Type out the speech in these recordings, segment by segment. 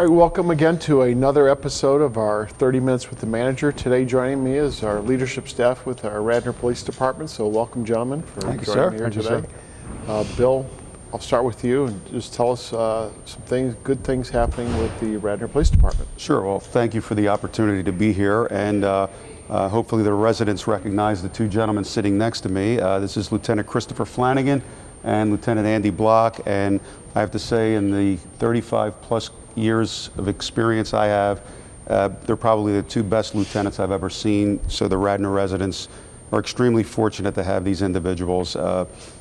All right, welcome again to another episode of our 30 Minutes with the Manager. Today joining me is our leadership staff with our Radnor Police Department. So welcome, gentlemen, for joining me here today. Bill, I'll start with you and just tell us some good things happening with the Radnor Police Department. Sure. Well, thank you for the opportunity to be here, and hopefully the residents recognize the two gentlemen sitting next to me. This is Lieutenant Christopher Flanagan and Lieutenant Andy Block, and I have to say, in the 35 plus years of experience I have, they're probably the two best lieutenants I've ever seen. So the Radnor residents are extremely fortunate to have these individuals.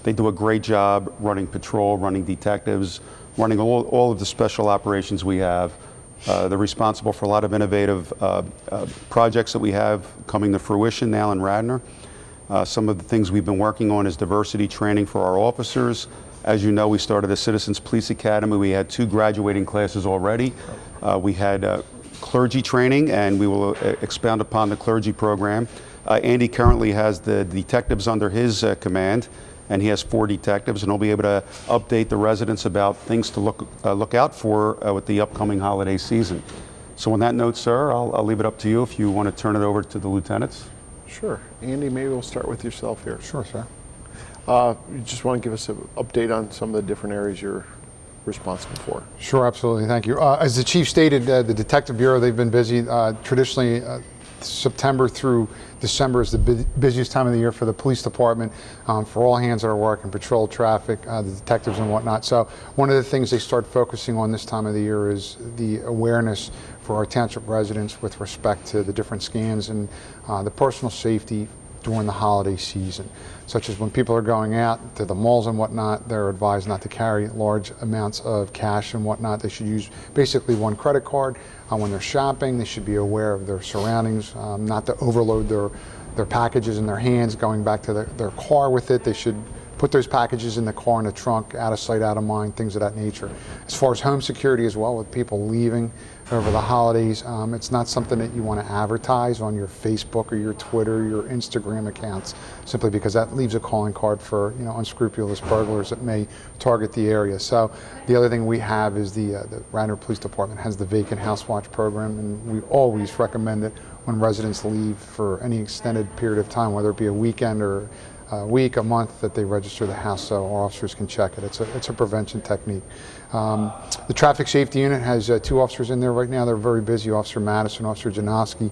They do a great job running patrol, running detectives, running all of the special operations we have. They're responsible for a lot of innovative projects that we have coming to fruition now in Radnor. Some of the things we've been working on is diversity training for our officers. As you know, we started a Citizens Police Academy. We had 2 graduating classes already. We had clergy training, and we will expound upon the clergy program. Andy currently has the detectives under his command, and he has 4 detectives, and he'll be able to update the residents about things to look out for with the upcoming holiday season. So on that note, sir, I'll leave it up to you if you want to turn it over to the lieutenants. Sure. Andy, maybe we'll start with yourself here. Sure, sir. You just want to give us an update on some of the different areas you're responsible for. Sure, absolutely. Thank you. As the chief stated, the Detective Bureau, they've been busy. Traditionally, September through December is the busiest time of the year for the police department, for all hands that are working, patrol, traffic, the detectives and whatnot. So one of the things they start focusing on this time of the year is the awareness for our township residents with respect to the different scans and the personal safety during the holiday season, such as when people are going out to the malls and whatnot, they're advised not to carry large amounts of cash and whatnot. They should use basically one credit card. When they're shopping, they should be aware of their surroundings, not to overload their packages in their hands, going back to their car with it. They should put those packages in the car in the trunk, out of sight, out of mind, things of that nature. As far as home security as well, with people leaving over the holidays, it's not something that you want to advertise on your Facebook or your Twitter, your Instagram accounts, simply because that leaves a calling card for unscrupulous burglars that may target the area. So the other thing we have is the Radnor Police Department has the Vacant House Watch program, and we always recommend it when residents leave for any extended period of time, whether it be a weekend or a week, a month, that they register the house so our officers can check it. It's a prevention technique. The traffic safety unit has 2 officers in there right now. They're very busy, Officer Madison, Officer Janoski.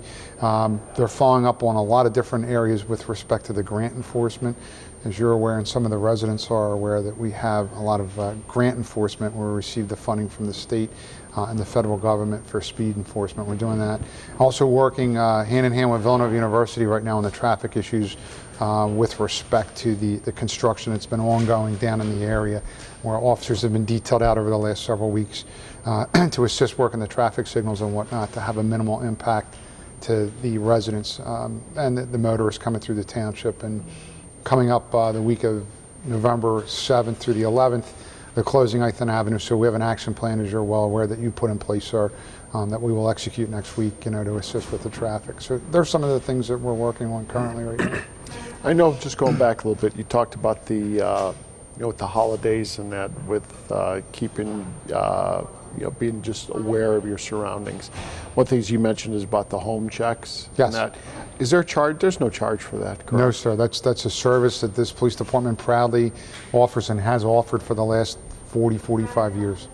They're following up on a lot of different areas with respect to the grant enforcement. As you're aware, and some of the residents are aware, that we have a lot of grant enforcement where we receive the funding from the state and the federal government for speed enforcement. We're doing that. Also working hand in hand with Villanova University right now on the traffic issues with respect to the construction that's been ongoing down in the area, where officers have been detailed out over the last several weeks to assist working the traffic signals and whatnot, to have a minimal impact to the residents and the motorists coming through the township. And coming up the week of November 7th through the 11th, they're closing 8th Avenue, so we have an action plan, as you're well aware, that you put in place, sir, that we will execute next week, to assist with the traffic. So there's some of the things that we're working on currently right now. I know, just going back a little bit, you talked about the, with the holidays and that, with keeping, being just aware of your surroundings. One of the things you mentioned is about the home checks. Yes. And that. Is there a charge? There's no charge for that, correct? No, sir. That's a service that this police department proudly offers and has offered for the last 45 years.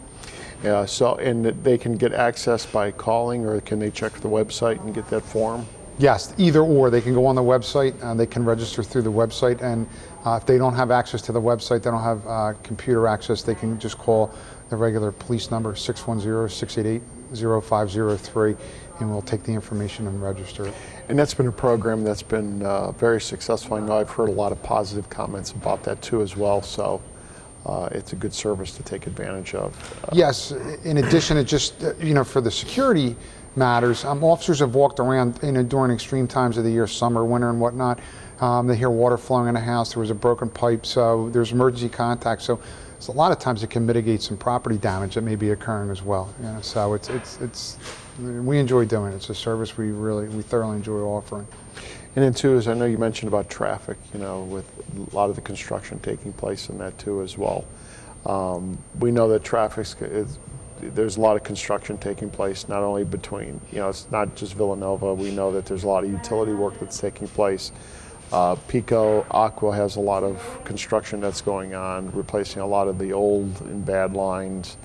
Yeah, so, and they can get access by calling, or can they check the website and get that form? Yes, either or. They can go on the website, they can register through the website, and if they don't have access to the website, they don't have computer access, they can just call the regular police number, 610-688-0503, and we'll take the information and register it. And that's been a program that's been very successful. I know I've heard a lot of positive comments about that too as well, so it's a good service to take advantage of. Yes, in addition, it just, for the security matters, officers have walked around during extreme times of the year, summer, winter and whatnot. They hear water flowing in a house, there was a broken pipe, so there's emergency contact. So a lot of times it can mitigate some property damage that may be occurring as well. So we enjoy doing it. It's a service we thoroughly enjoy offering. And then too, as I know you mentioned about traffic, with a lot of the construction taking place in that too as well. We know that traffic is there's a lot of construction taking place, not only between, it's not just Villanova. We know that there's a lot of utility work that's taking place. Pico Aqua has a lot of construction that's going on, replacing a lot of the old and bad lines.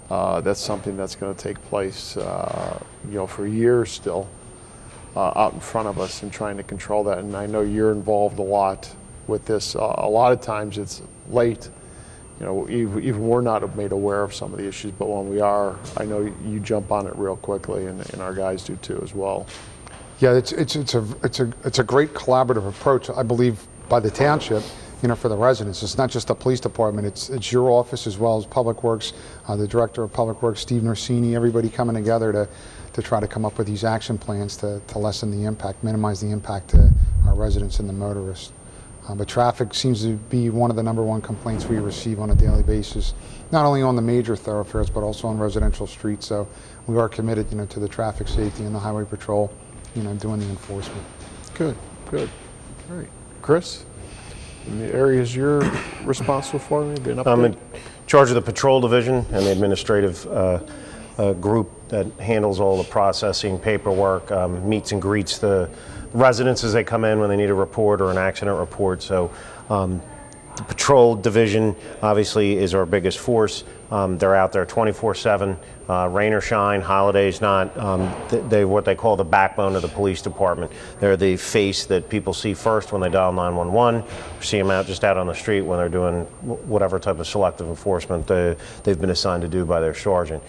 That's something that's going to take place, for years still, out in front of us, and trying to control that. And I know you're involved a lot with this. A lot of times it's late. Even we're not made aware of some of the issues, but when we are, I know you jump on it real quickly, and our guys do too as well. Yeah, it's a great collaborative approach, I believe, by the township, for the residents. It's not just the police department, it's your office as well as Public Works, the Director of Public Works, Steve Norsini, everybody coming together to try to come up with these action plans to lessen the impact, minimize the impact to our residents and the motorists. But traffic seems to be one of the #1 complaints we receive on a daily basis, not only on the major thoroughfares, but also on residential streets. So we are committed, to the traffic safety and the highway patrol, doing the enforcement. Good. All right. Chris, in the areas you're responsible for, maybe an update? I'm in charge of the patrol division and the administrative group that handles all the processing, paperwork, meets and greets the residents as they come in when they need a report or an accident report. So the patrol division obviously is our biggest force. They're out there 24/7, rain or shine, holidays not. They're what they call the backbone of the police department. They're the face that people see first when they dial 911, or see them just out on the street when they're doing whatever type of selective enforcement they've been assigned to do by their sergeant.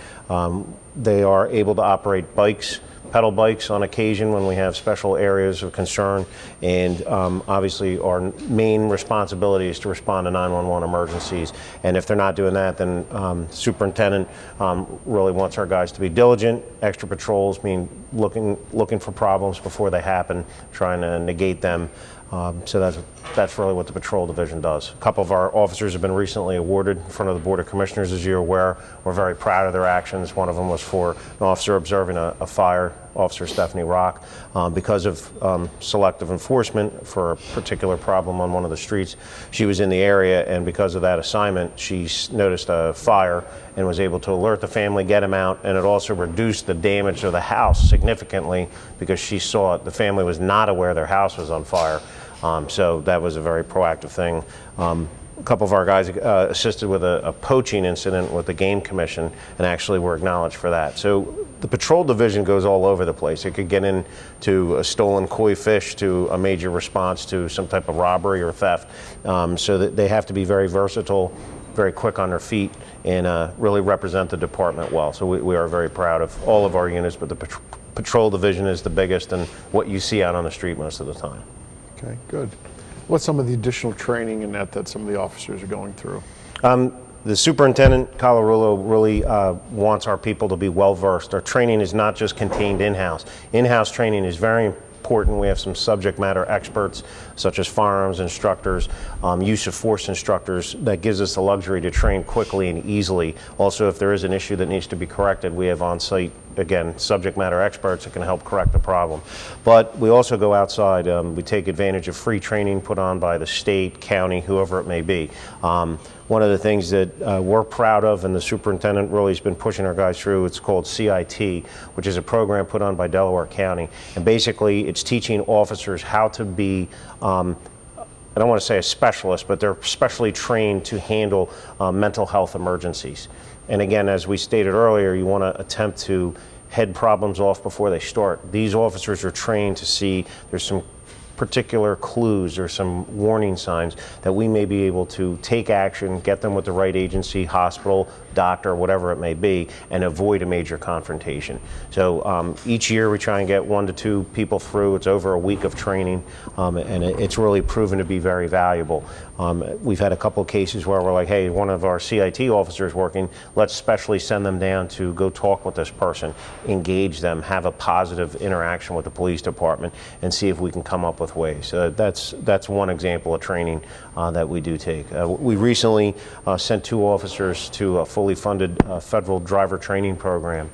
They are able to operate bikes, pedal bikes on occasion when we have special areas of concern, and obviously our main responsibility is to respond to 911 emergencies. And if they're not doing that, then superintendent really wants our guys to be diligent. Extra patrols mean looking for problems before they happen, trying to negate them. So that's really what the patrol division does. A couple of our officers have been recently awarded in front of the Board of Commissioners, as you're aware. We're very proud of their actions. One of them was for an officer observing a fire, Officer Stephanie Rock. Because of selective enforcement for a particular problem on one of the streets, she was in the area, and because of that assignment, she noticed a fire and was able to alert the family, get them out, and it also reduced the damage to the house significantly because she saw it. The family was not aware their house was on fire. So that was a very proactive thing. A couple of our guys assisted with a poaching incident with the Game Commission and actually were acknowledged for that. So the patrol division goes all over the place. It could get into a stolen koi fish to a major response to some type of robbery or theft. So that they have to be very versatile, very quick on their feet, and really represent the department well. So we are very proud of all of our units, but the patrol division is the biggest and what you see out on the street most of the time. Okay, good. What's some of the additional training in that some of the officers are going through? The superintendent, Colarulo, really wants our people to be well-versed. Our training is not just contained in-house. In-house training is very important. We have some subject matter experts, such as firearms instructors, use of force instructors, that gives us the luxury to train quickly and easily. Also, if there is an issue that needs to be corrected, we have on-site, again, subject matter experts that can help correct the problem. But we also go outside. We take advantage of free training put on by the state, county, whoever it may be. One of the things that we're proud of, and the superintendent really has been pushing our guys through, it's called CIT, which is a program put on by Delaware County. And basically, it's teaching officers how to be, I don't want to say a specialist, but they're specially trained to handle mental health emergencies. And again, as we stated earlier, you want to attempt to head problems off before they start. These officers are trained to see there's some particular clues or some warning signs that we may be able to take action, get them with the right agency, hospital, doctor, whatever it may be, and avoid a major confrontation. So each year we try and get 1 to 2 people through. It's over a week of training, and it's really proven to be very valuable. We've had a couple of cases where we're like, hey, one of our CIT officers working, let's specially send them down to go talk with this person, engage them, have a positive interaction with the police department, and see if we can come up with ways. That's one example of training that we do take. We recently sent 2 officers to a fully funded federal driver training program.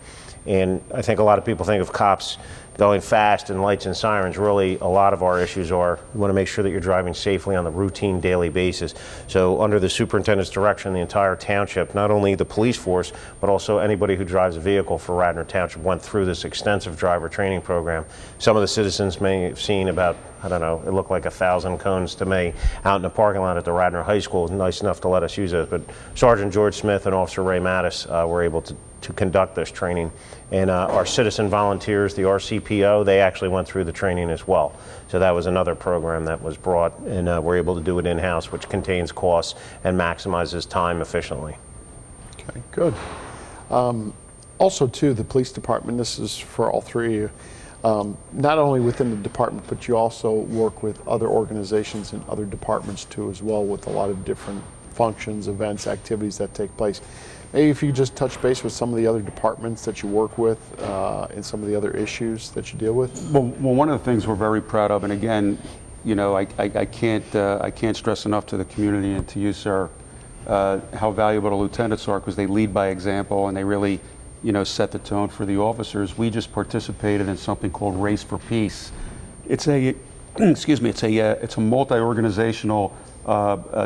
And I think a lot of people think of cops going fast and lights and sirens, really a lot of our issues are you want to make sure that you're driving safely on the routine daily basis. So under the superintendent's direction, the entire township, not only the police force, but also anybody who drives a vehicle for Radnor Township went through this extensive driver training program. Some of the citizens may have seen about, I don't know, it looked like 1,000 cones to me out in the parking lot at the Radnor High School. Nice enough to let us use it. But Sergeant George Smith and Officer Ray Mattis were able to conduct this training. And our citizen volunteers, the RCPO, they actually went through the training as well. So that was another program that was brought, and we're able to do it in-house, which contains costs and maximizes time efficiently. Okay, good. Also, too, the police department, this is for all three of you, not only within the department, but you also work with other organizations and other departments, too, as well, with a lot of different functions, events, activities that take place. Maybe if you could just touch base with some of the other departments that you work with and some of the other issues that you deal with. Well, one of the things we're very proud of, and again, you know, I can't stress enough to the community and to you, sir, how valuable the lieutenants are, because they lead by example and they really, you know, set the tone for the officers. We just participated in something called Race for Peace. It's a, excuse me, it's a multi-organizational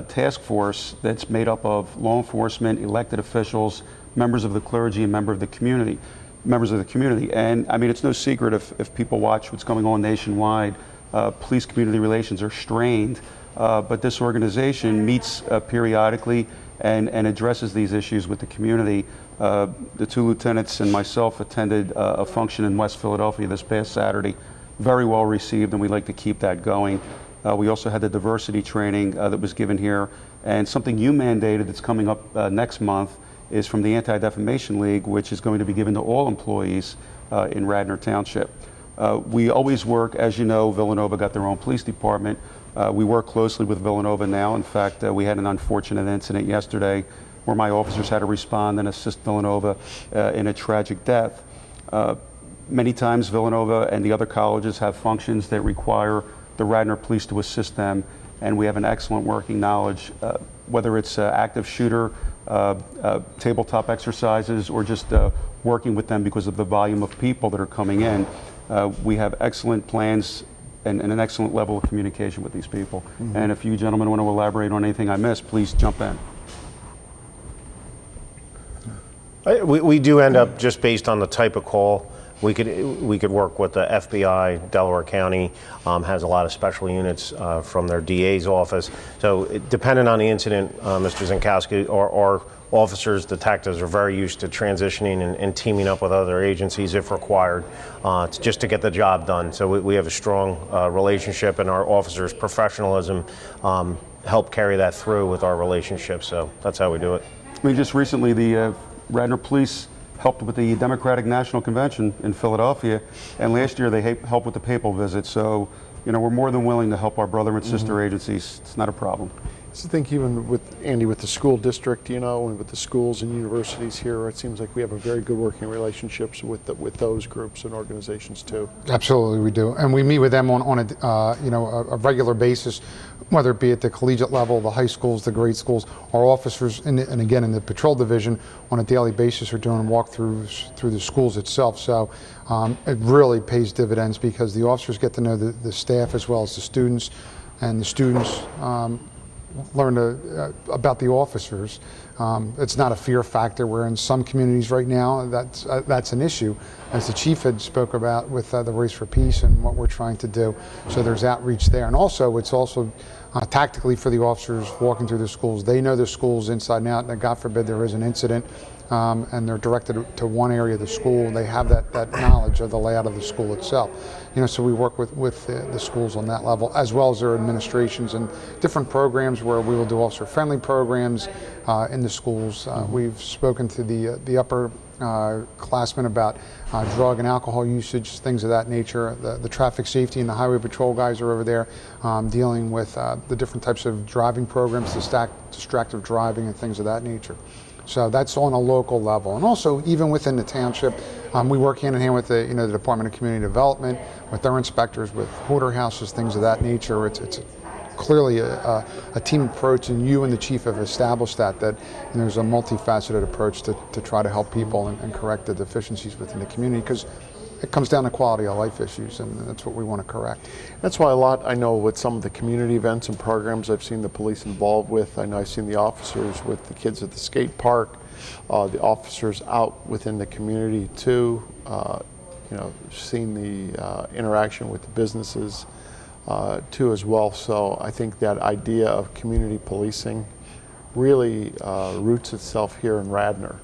task force that's made up of law enforcement, elected officials, members of the clergy, and members of the community. And I mean, it's no secret if people watch what's going on nationwide, police community relations are strained, but this organization meets periodically and addresses these issues with the community. The two lieutenants and myself attended a function in West Philadelphia this past Saturday. Very well received, and we'd like to keep that going. We also had the diversity training that was given here, and something you mandated that's coming up next month is from the Anti-Defamation League, which is going to be given to all employees in Radnor Township. We always work, as you know, Villanova got their own police department. We work closely with Villanova now. In fact, we had an unfortunate incident yesterday where my officers had to respond and assist Villanova in a tragic death. Many times Villanova and the other colleges have functions that require the Radnor Police to assist them, and we have an excellent working knowledge, whether it's active shooter, tabletop exercises, or just working with them because of the volume of people that are coming in. We have excellent plans and an excellent level of communication with these people. Mm-hmm. And if you gentlemen want to elaborate on anything I missed, please jump in. We do end up, just based on the type of call, we could work with the FBI. Delaware County has a lot of special units from their DA's office. So depending on the incident, Mr. Zinkowski, our officers, detectives are very used to transitioning and teaming up with other agencies if required, just to get the job done. So we have a strong relationship, and our officers' professionalism help carry that through with our relationship. So that's how we do it. I mean, just recently the Radnor Police helped with the Democratic National Convention in Philadelphia, and last year they helped with the papal visit. So, you know, we're more than willing to help our brother and sister agencies. It's not a problem. So I think even with Andy, with the school district, you know, and with the schools and universities here, it seems like we have a very good working relationships with those groups and organizations too. Absolutely, we do, and we meet with them on a regular basis, whether it be at the collegiate level, the high schools, the grade schools. Our officers, and again in the patrol division, on a daily basis are doing walkthroughs through the schools itself. So it really pays dividends because the officers get to know the staff as well as the students, and the students learn about the officers. It's not a fear factor, where in some communities right now that's an issue, as the chief had spoke about with the Race for Peace and what we're trying to do. So there's outreach there, and also it's also tactically for the officers walking through the schools. They know the schools inside and out, and God forbid there is an incident and they're directed to one area of the school. They have that knowledge of the layout of the school itself. You know, so we work with the schools on that level, as well as their administrations and different programs where we will do officer-friendly programs in the schools. We've spoken to the upper classmen about drug and alcohol usage, things of that nature. The traffic safety and the highway patrol guys are over there dealing with the different types of driving programs, distracted driving and things of that nature. So that's on a local level, and also even within the township, we work hand in hand with the Department of Community Development, with their inspectors, with hoarder houses, things of that nature. It's clearly a team approach, and you and the chief have established that there's a multifaceted approach to try to help people and correct the deficiencies within the community. Because it comes down to quality of life issues, and that's what we want to correct. That's why I know with some of the community events and programs I've seen the police involved with, I know I've seen the officers with the kids at the skate park, the officers out within the community too, seen the interaction with the businesses too as well. So I think that idea of community policing really roots itself here in Radnor,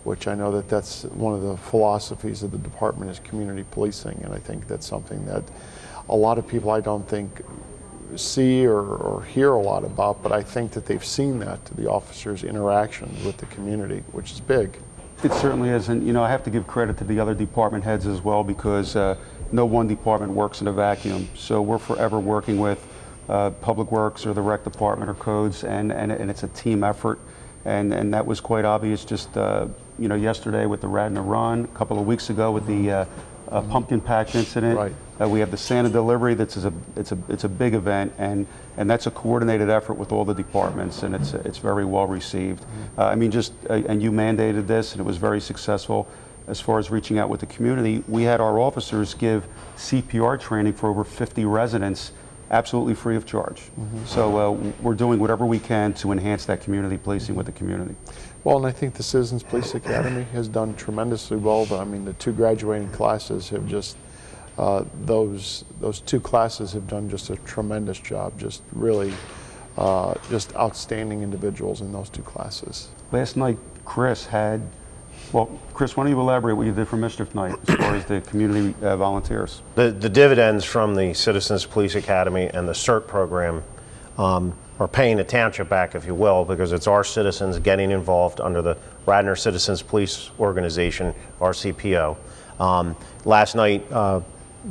which I know that that's one of the philosophies of the department is community policing, and I think that's something that a lot of people I don't think see or hear a lot about, but I think that they've seen that to the officers' interactions with the community, which is big. It certainly is, and I have to give credit to the other department heads as well, because no one department works in a vacuum. So we're forever working with Public Works or the Rec Department or Codes, and it's a team effort, and that was quite obvious just yesterday with the Radnor Run, a couple of weeks ago with the pumpkin patch incident. Right. We have the Santa delivery. It's a big event, and that's a coordinated effort with all the departments, and it's very well received. And you mandated this, and it was very successful as far as reaching out with the community. We had our officers give CPR training for over 50 residents, absolutely free of charge. So we're doing whatever we can to enhance that community policing with the community. Well, and I think the Citizens Police Academy has done tremendously well. I mean, the two graduating classes have just, those two classes have done just a tremendous job, just really, just outstanding individuals in those two classes. Last night, Chris, why don't you elaborate what you did for Mischief Night as far as the community volunteers? The dividends from the Citizens Police Academy and the CERT program are paying the township back, if you will, because it's our citizens getting involved under the Radnor Citizens Police Organization, RCPO. Last night,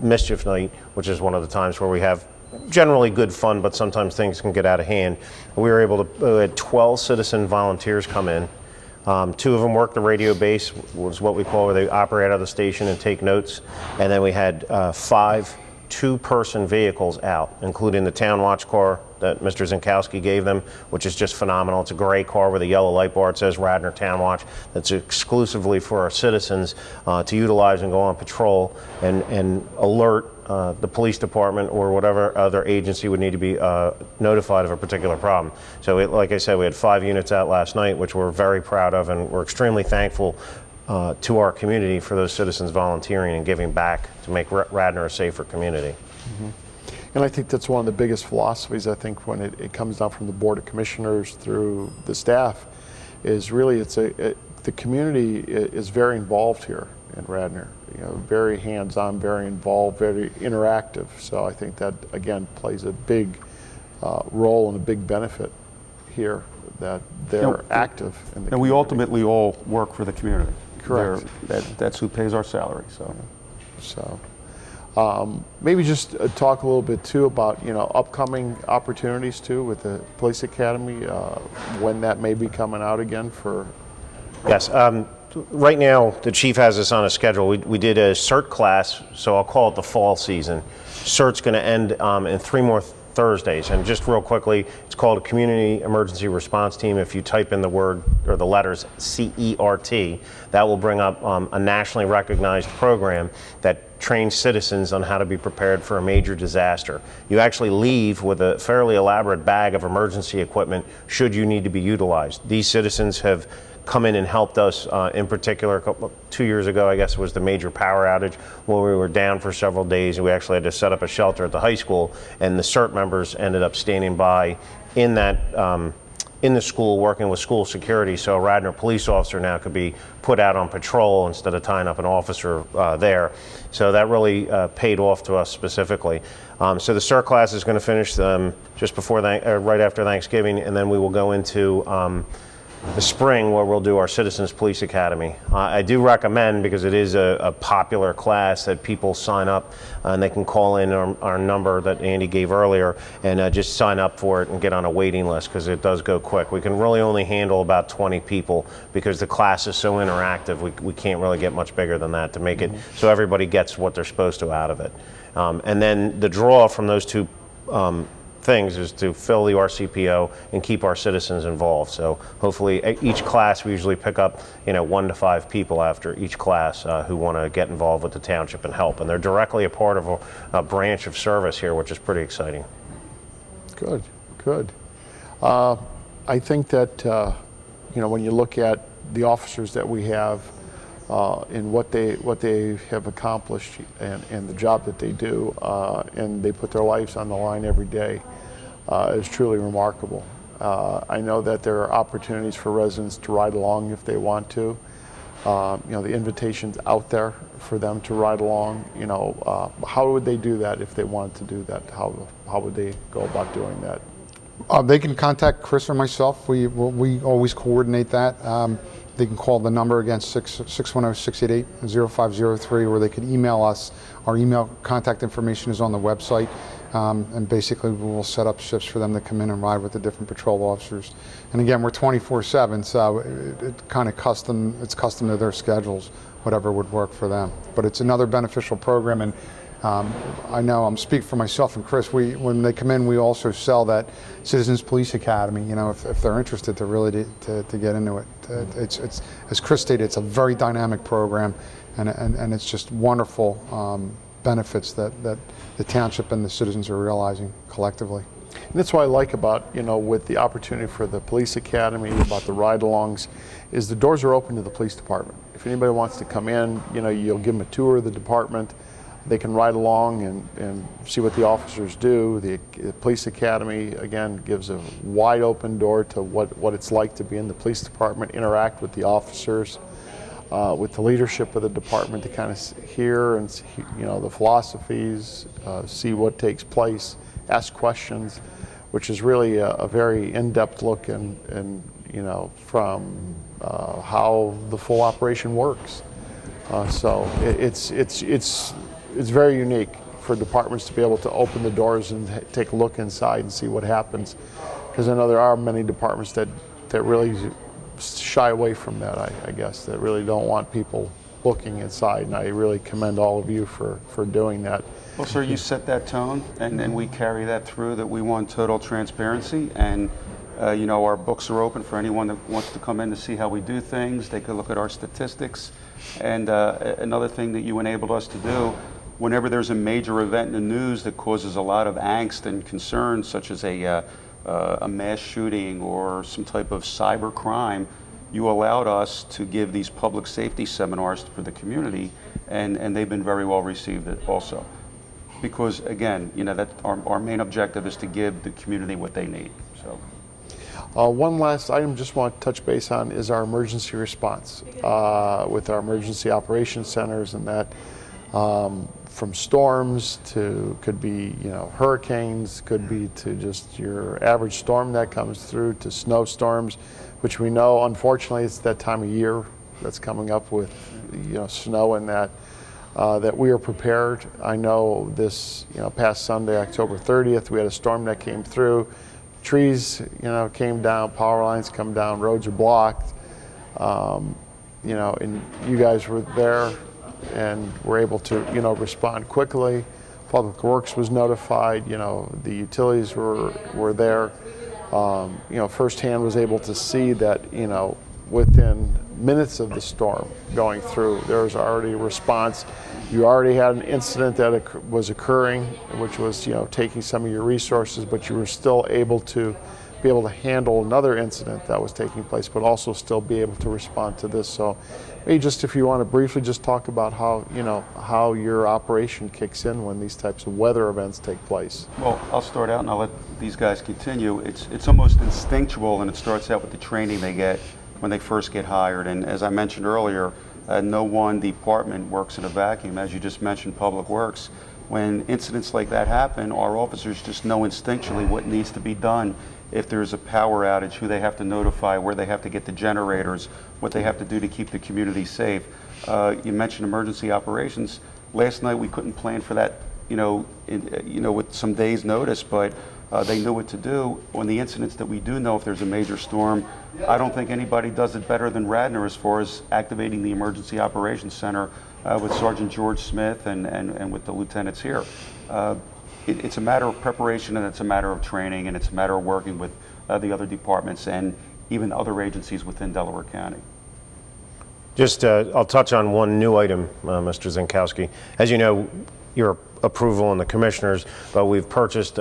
Mischief Night, which is one of the times where we have generally good fun, but sometimes things can get out of hand. We had 12 citizen volunteers come in. 2 of them worked the radio base, was what we call where they operate out of the station and take notes. And then we had 5 two-person vehicles out, including the Town Watch car that Mr. Zinkowski gave them, which is just phenomenal. It's a gray car with a yellow light bar. It says Radnor Town Watch. That's exclusively for our citizens to utilize and go on patrol and alert the police department or whatever other agency would need to be notified of a particular problem. So like I said, we had 5 units out last night, which we're very proud of, and we're extremely thankful to our community for those citizens volunteering and giving back to make Radnor a safer community. And I think that's one of the biggest philosophies, I think, when it comes down from the Board of Commissioners through the staff, is really the community is very involved here in Radnor. Very hands-on, very involved, very interactive. So I think that, again, plays a big role and a big benefit here, that they're active in the community. And we ultimately all work for the community. Correct. That's who pays our salary. So maybe just talk a little bit too about upcoming opportunities too with the Police Academy, when that may be coming out again for. Yes. Right now, the chief has us on a schedule. We did a CERT class, so I'll call it the fall season. CERT's going to end in 3 more Thursdays, and just real quickly, it's called a Community Emergency Response Team. If you type in the word or the letters CERT, that will bring up a nationally recognized program that trains citizens on how to be prepared for a major disaster. You actually leave with a fairly elaborate bag of emergency equipment should you need to be utilized. These citizens have come in and helped us, in particular, 2 years ago, I guess it was the major power outage when we were down for several days, and we actually had to set up a shelter at the high school, and the CERT members ended up standing by in that in the school working with school security, so a Radnor police officer now could be put out on patrol instead of tying up an officer there. So that really paid off to us specifically. So the CERT class is going to finish just before right after Thanksgiving, and then we will go into the spring where we'll do our Citizens Police Academy. I do recommend, because it is a popular class, that people sign up and they can call in our number that Andy gave earlier and just sign up for it and get on a waiting list, because it does go quick. We can really only handle about 20 people because the class is so interactive. We can't really get much bigger than that to make it so everybody gets what they're supposed to out of it. And then the draw from those two things is to fill the RCPO and keep our citizens involved. So hopefully each class, we usually pick up 1 to 5 people after each class who want to get involved with the township and help. And they're directly a part of a branch of service here, which is pretty exciting. Good, good. I think that, when you look at the officers that we have and what they have accomplished and the job that they do, and they put their lives on the line every day, is truly remarkable. I know that there are opportunities for residents to ride along if they want to. The invitation's out there for them to ride along. How would they do that if they wanted to do that? How would they go about doing that? They can contact Chris or myself. We always coordinate that. They can call the number again, 610-688-0503, or they can email us. Our email contact information is on the website, and basically we'll set up shifts for them to come in and ride with the different patrol officers. And again, we're 24/7, so it's custom to their schedules, whatever would work for them. But it's another beneficial program, and I know I'm speaking for myself and Chris. When they come in, we also sell that Citizens Police Academy. If they're interested to really to get into it. It's as Chris stated, it's a very dynamic program, and it's just wonderful benefits that the township and the citizens are realizing collectively. And that's what I like about, with the opportunity for the police academy, about the ride-alongs, is the doors are open to the police department. If anybody wants to come in, you'll give them a tour of the department. They can ride along and see what the officers do. The police academy, again, gives a wide open door to what it's like to be in the police department, interact with the officers, with the leadership of the department, to kind of hear and see, the philosophies, see what takes place, ask questions, which is really a very in-depth look and from how the full operation works. So it's very unique for departments to be able to open the doors and take a look inside and see what happens, because I know there are many departments that really shy away from that, I guess, that really don't want people looking inside, and I really commend all of you for doing that. Well, sir, you set that tone, and then we carry that through, that we want total transparency, and our books are open for anyone that wants to come in to see how we do things. They could look at our statistics. And another thing that you enabled us to do, whenever there's a major event in the news that causes a lot of angst and concern, such as a mass shooting or some type of cyber crime, you allowed us to give these public safety seminars for the community, and they've been very well received also. Because again, that our main objective is to give the community what they need. So. One last item just want to touch base on is our emergency response with our emergency operations centers, and that from storms to, could be hurricanes, could be to just your average storm that comes through, to snowstorms, which we know unfortunately it's that time of year that's coming up with snow and that we are prepared. I know this past Sunday, October 30th, we had a storm that came through. Trees, came down, power lines come down, roads are blocked, and you guys were there and were able to, respond quickly. Public Works was notified, the utilities were there. Firsthand was able to see that, within minutes of the storm going through, there was already a response. You already had an incident that was occurring, which was, taking some of your resources, but you were still able to handle another incident that was taking place, but also still be able to respond to this. So maybe just if you want to briefly just talk about how your operation kicks in when these types of weather events take place. Well, I'll start out and I'll let these guys continue. It's almost instinctual, and it starts out with the training they get when they first get hired. And as I mentioned earlier, no one department works in a vacuum. As you just mentioned, Public Works. When incidents like that happen, our officers just know instinctually what needs to be done. If there's a power outage, who they have to notify, where they have to get the generators, what they have to do to keep the community safe. You mentioned emergency operations. Last night we couldn't plan for that, with some days' notice, but they knew what to do. On the incidents that we do know, if there's a major storm, I don't think anybody does it better than Radnor as far as activating the Emergency Operations Center with Sergeant George Smith and with the lieutenants here. it's a matter of preparation, and it's a matter of training, and it's a matter of working with the other departments and even other agencies within Delaware County. Just, I'll touch on one new item, Mr. Zinkowski. As you know, your approval and the commissioners, but we've purchased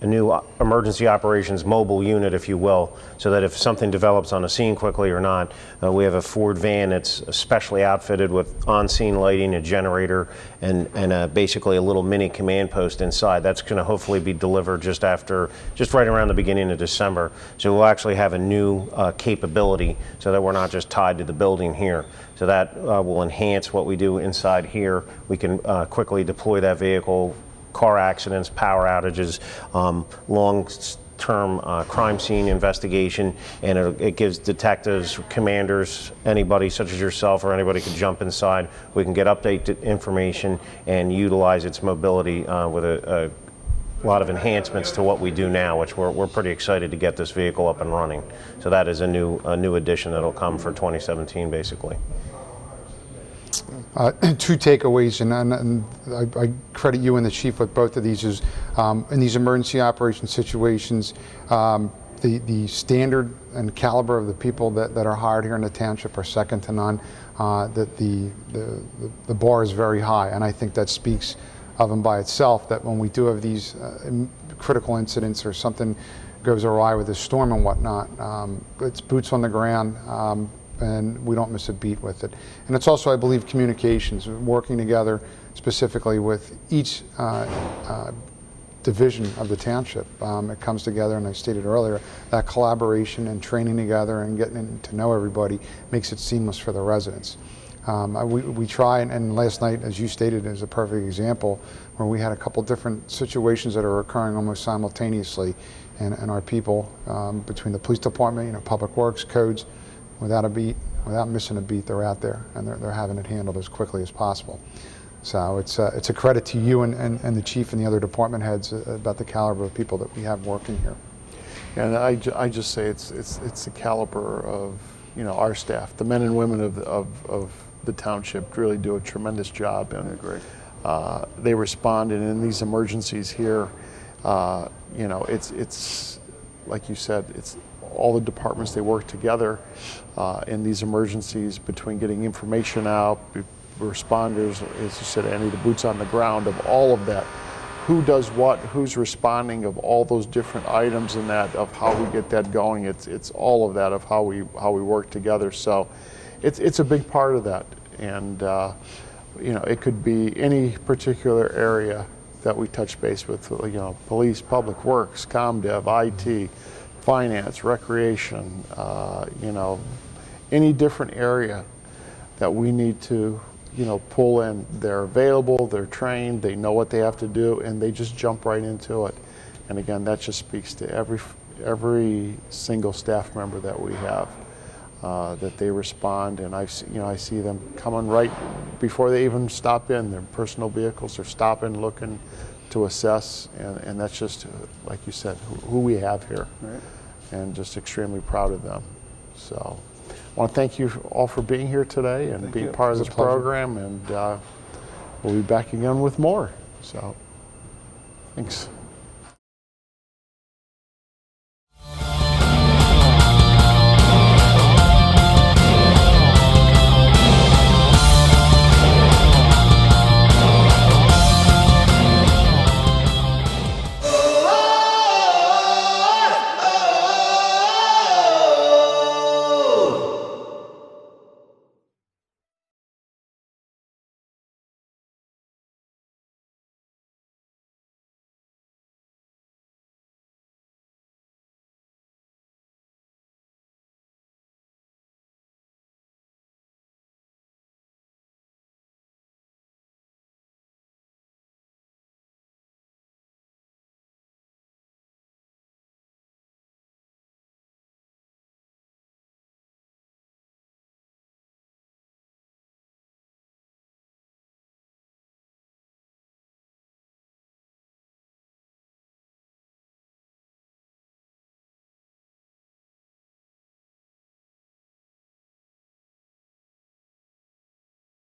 a new emergency operations mobile unit, if you will, so that if something develops on a scene quickly or not, we have a Ford van that's specially outfitted with on-scene lighting, a generator, and basically a little mini command post inside. That's going to hopefully be delivered just right around the beginning of December. So we'll actually have a new capability so that we're not just tied to the building here. So that will enhance what we do inside here. We can quickly deploy that vehicle. Car accidents, power outages, long-term crime scene investigation, and it gives detectives, commanders, anybody such as yourself or anybody could jump inside. We can get updated information and utilize its mobility with a lot of enhancements to what we do now, which we're pretty excited to get this vehicle up and running. So that is a new addition that'll come for 2017, basically. Two takeaways, and I credit you and the chief with both of these, is in these emergency operation situations, the standard and caliber of the people that are hired here in the township are second to none. That the bar is very high, and I think that speaks of and by itself, that when we do have these critical incidents or something goes awry with a storm and whatnot, it's boots on the ground. And we don't miss a beat with it. And it's also, I believe, communications, working together specifically with each division of the township. It comes together, and I stated earlier, that collaboration and training together and getting to know everybody makes it seamless for the residents. We try, and last night, as you stated, is a perfect example where we had a couple different situations that are occurring almost simultaneously, and our people, between the police department, public works, codes, without missing a beat, they're out there, and they're having it handled as quickly as possible. So it's a credit to you and the chief and the other department heads about the caliber of people that we have working here. And I just say it's the caliber of our staff, the men and women of the township really do a tremendous job, and they respond. And in these emergencies here, it's like you said, it's all the departments, they work together in these emergencies, between getting information out, responders, as you said, Andy, the boots on the ground of all of that. Who does what, who's responding, of all those different items in that, of how we get that going. It's all of that, of how we work together. So it's a big part of that. And it could be any particular area that we touch base with, police, public works, ComDev, IT, finance, recreation, any different area that we need to, pull in. They're available, they're trained, they know what they have to do, and they just jump right into it. And again, that just speaks to every single staff member that we have, that they respond. And I see them coming right before they even stop in. Their personal vehicles are stopping, looking to assess, and that's just, like you said, who we have here. Right. And just extremely proud of them. So I want to thank you all for being here today and being part of this program, and we'll be back again with more. So thanks.